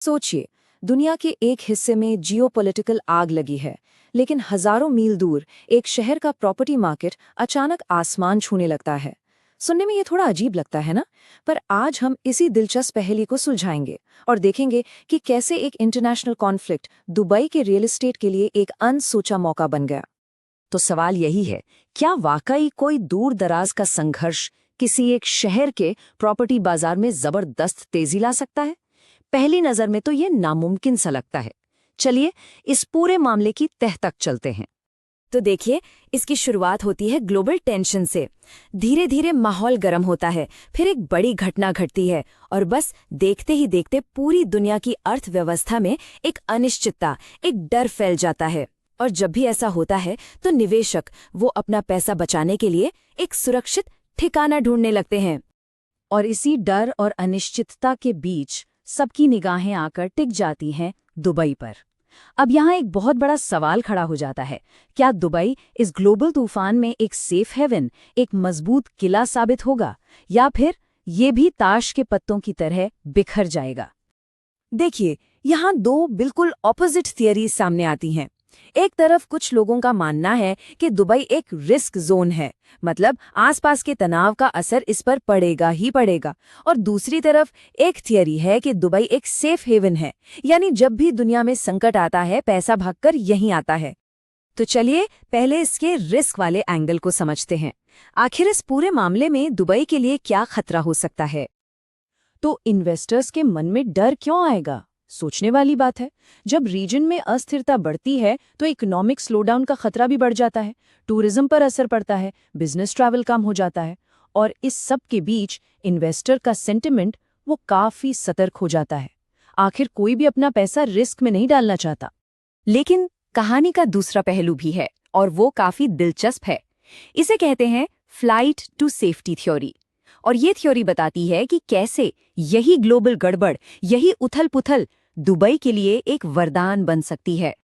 सोचिए, दुनिया के एक हिस्से में जियोपॉलिटिकल आग लगी है, लेकिन हजारों मील दूर एक शहर का प्रॉपर्टी मार्केट अचानक आसमान छूने लगता है। सुनने में ये थोड़ा अजीब लगता है ना? पर आज हम इसी दिलचस्प पहेली को सुलझाएंगे और देखेंगे कि कैसे एक इंटरनेशनल कॉन्फ्लिक्ट दुबई के रियल एस्टेट के लिए एक अनसोचा मौका बन गया। तो सवाल यही है, क्या वाकई कोई दूर दराज का संघर्ष किसी एक शहर के प्रॉपर्टी बाजार में जबरदस्त तेजी ला सकता है? पहली नजर में तो ये नामुमकिन सा लगता है। चलिए इस पूरे मामले की तह तक चलते हैं। तो देखिए, इसकी शुरुआत होती है ग्लोबल टेंशन से। धीरे धीरे माहौल गर्म होता है, फिर एक बड़ी घटना घटती है और बस देखते ही देखते पूरी दुनिया की अर्थव्यवस्था में एक अनिश्चितता, एक डर फैल जाता है। और जब भी ऐसा होता है तो निवेशक वो अपना पैसा बचाने के लिए एक सुरक्षित ठिकाना ढूंढने लगते हैं। और इसी डर और अनिश्चितता के बीच सबकी निगाहें आकर टिक जाती हैं दुबई पर। अब यहाँ एक बहुत बड़ा सवाल खड़ा हो जाता है, क्या दुबई इस ग्लोबल तूफान में एक सेफ हेवन, एक मजबूत किला साबित होगा, या फिर ये भी ताश के पत्तों की तरह बिखर जाएगा? देखिए, यहाँ दो बिल्कुल ऑपोजिट थियरीज सामने आती हैं। एक तरफ कुछ लोगों का मानना है कि दुबई एक रिस्क जोन है, मतलब आसपास के तनाव का असर इस पर पड़ेगा ही पड़ेगा। और दूसरी तरफ एक थियरी है कि दुबई एक सेफ हेवन है, यानी जब भी दुनिया में संकट आता है पैसा भागकर यहीं आता है। तो चलिए पहले इसके रिस्क वाले एंगल को समझते हैं। आखिर इस पूरे मामले में दुबई के लिए क्या खतरा हो सकता है? तो इन्वेस्टर्स के मन में डर क्यों आएगा? सोचने वाली बात है। जब रीजन में अस्थिरता बढ़ती है तो इकोनॉमिक स्लोडाउन का खतरा भी बढ़ जाता है, टूरिज्म पर असर पड़ता है, बिजनेस ट्रैवल कम हो जाता है, और इस सब के बीच इन्वेस्टर का सेंटिमेंट वो काफी सतर्क हो जाता है। आखिर कोई भी अपना पैसा रिस्क में नहीं डालना चाहता। लेकिन कहानी का दूसरा पहलू भी है और वो काफी दिलचस्प है। इसे कहते हैं फ्लाइट टू सेफ्टी थ्योरी। और ये थ्योरी बताती है कि कैसे यही ग्लोबल गड़बड़, यही उथल-पुथल दुबई के लिए एक वरदान बन सकती है।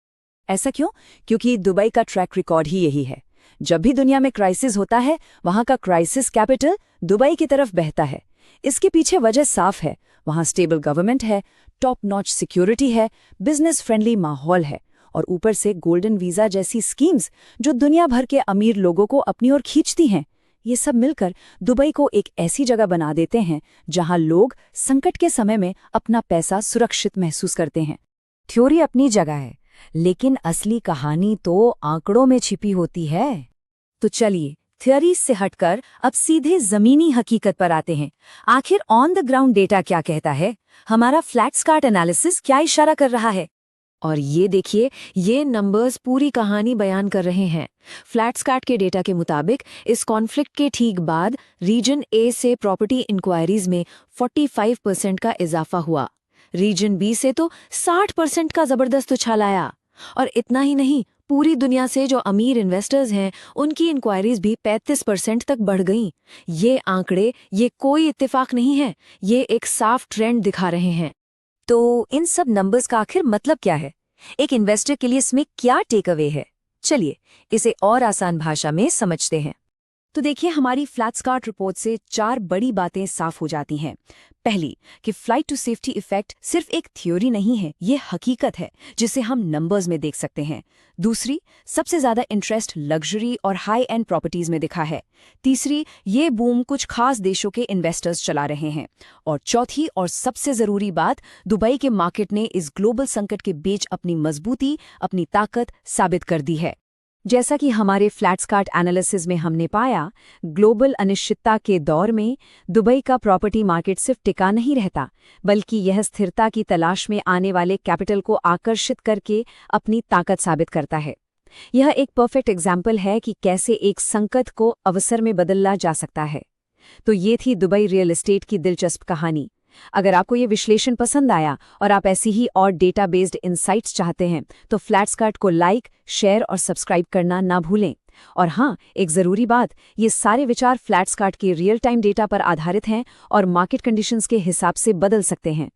ऐसा क्यों? क्योंकि दुबई का ट्रैक रिकॉर्ड ही यही है। जब भी दुनिया में क्राइसिस होता है, वहां का क्राइसिस कैपिटल दुबई की तरफ बहता है। इसके पीछे वजह साफ है, वहां स्टेबल गवर्नमेंट है, टॉप नॉच सिक्योरिटी है, बिजनेस फ्रेंडली माहौल है, और ऊपर से गोल्डन वीजा जैसी स्कीम्स जो दुनिया भर के अमीर लोगों को अपनी ओर खींचती हैं। ये सब मिलकर दुबई को एक ऐसी जगह बना देते हैं जहां लोग संकट के समय में अपना पैसा सुरक्षित महसूस करते हैं। थ्योरी अपनी जगह है, लेकिन असली कहानी तो आंकड़ों में छिपी होती है। तो चलिए थ्योरी से हटकर अब सीधे जमीनी हकीकत पर आते हैं। आखिर ऑन द ग्राउंड डेटा क्या कहता है? हमारा फ्लैट स्कार्ट एनालिसिस क्या इशारा कर रहा है? और ये देखिए, ये नंबर्स पूरी कहानी बयान कर रहे हैं। फ्लैट स्कार्ट के डेटा के मुताबिक इस कॉन्फ्लिक्ट के ठीक बाद रीजन ए से प्रॉपर्टी इंक्वायरीज में 45% का इजाफा हुआ। रीजन बी से तो 60% का जबरदस्त उछाल आया। और इतना ही नहीं, पूरी दुनिया से जो अमीर इन्वेस्टर्स हैं उनकी इंक्वायरीज भी 35% तक बढ़ गईं। ये आंकड़े, ये कोई इत्तेफाक नहीं है, ये एक साफ ट्रेंड दिखा रहे हैं। तो इन सब नंबर्स का आखिर मतलब क्या है? एक इन्वेस्टर के लिए इसमें क्या टेक अवे है? चलिए इसे और आसान भाषा में समझते हैं। तो देखिए, हमारी फ्लैट स्कार्ट रिपोर्ट से 4 बड़ी बातें साफ हो जाती हैं। पहली, कि फ्लाइट टू सेफ्टी इफेक्ट सिर्फ एक थ्योरी नहीं है, ये हकीकत है जिसे हम नंबर्स में देख सकते हैं। दूसरी, सबसे ज्यादा इंटरेस्ट लग्जरी और हाई एंड प्रॉपर्टीज में दिखा है। तीसरी, ये बूम कुछ खास देशों के इन्वेस्टर्स चला रहे हैं। और चौथी और सबसे जरूरी बात, दुबई के मार्केट ने इस ग्लोबल संकट के बीच अपनी मजबूती, अपनी ताकत साबित कर दी है। जैसा कि हमारे फ्लैट स्कार्ट एनालिसिस में हमने पाया, ग्लोबल अनिश्चितता के दौर में दुबई का प्रॉपर्टी मार्केट सिर्फ टिका नहीं रहता, बल्कि यह स्थिरता की तलाश में आने वाले कैपिटल को आकर्षित करके अपनी ताकत साबित करता है। यह एक परफेक्ट एग्जाम्पल है कि कैसे एक संकट को अवसर में बदला जा सकता है। तो ये थी दुबई रियल एस्टेट की दिलचस्प कहानी। अगर आपको ये विश्लेषण पसंद आया और आप ऐसी ही और डेटा बेस्ड इनसाइट्स चाहते हैं तो फ्लैट स्कार्ट को लाइक, शेयर और सब्सक्राइब करना ना भूलें। और हाँ, एक ज़रूरी बात, ये सारे विचार फ्लैट स्कार्ट के रियल टाइम डेटा पर आधारित हैं और मार्केट कंडीशंस के हिसाब से बदल सकते हैं।